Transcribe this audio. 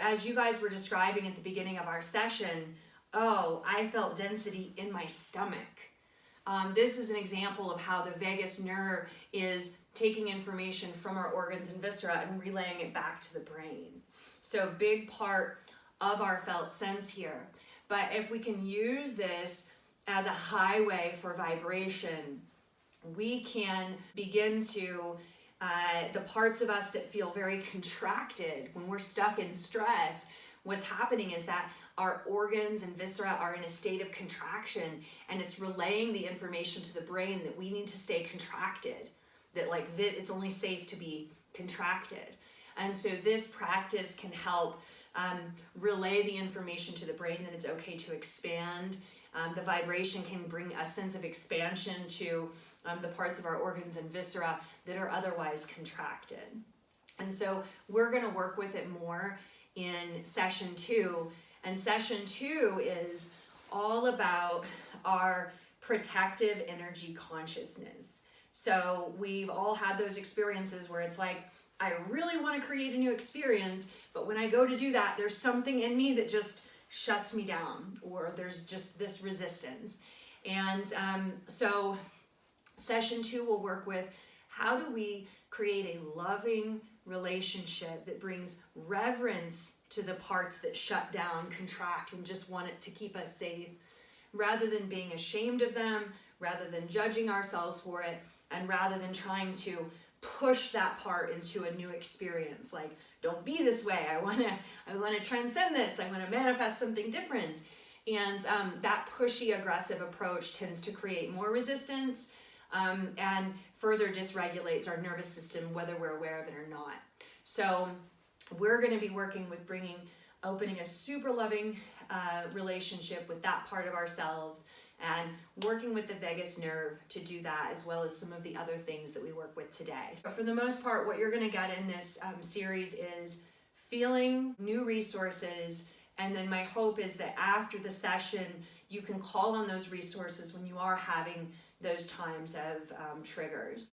as you guys were describing at the beginning of our session, oh, I felt density in my stomach. This is an example of how the vagus nerve is taking information from our organs and viscera and relaying it back to the brain. So big part of our felt sense here. But if we can use this as a highway for vibration, we can begin to, the parts of us that feel very contracted when we're stuck in stress, what's happening is that our organs and viscera are in a state of contraction, and it's relaying the information to the brain that we need to stay contracted, that it's only safe to be contracted. And so this practice can help relay the information to the brain that it's okay to expand. The vibration can bring a sense of expansion to the parts of our organs and viscera that are otherwise contracted. And so we're going to work with it more in session 2. And session 2 is all about our protective energy consciousness. So we've all had those experiences where it's like, I really want to create a new experience, but when I go to do that, there's something in me that just shuts me down, or there's just this resistance. And so session 2 will work with how do we create a loving relationship that brings reverence to the parts that shut down, contract, and just want it to keep us safe, rather than being ashamed of them, rather than judging ourselves for it, and rather than trying to push that part into a new experience. Like, don't be this way. I want to transcend this. I want to manifest something different. And that pushy, aggressive approach tends to create more resistance and further dysregulates our nervous system, whether we're aware of it or not. So we're going to be working with opening a super loving relationship with that part of ourselves, and working with the vagus nerve to do that, as well as some of the other things that we work with today. So for the most part, what you're going to get in this series is feeling new resources, and then my hope is that after the session, you can call on those resources when you are having those times of triggers.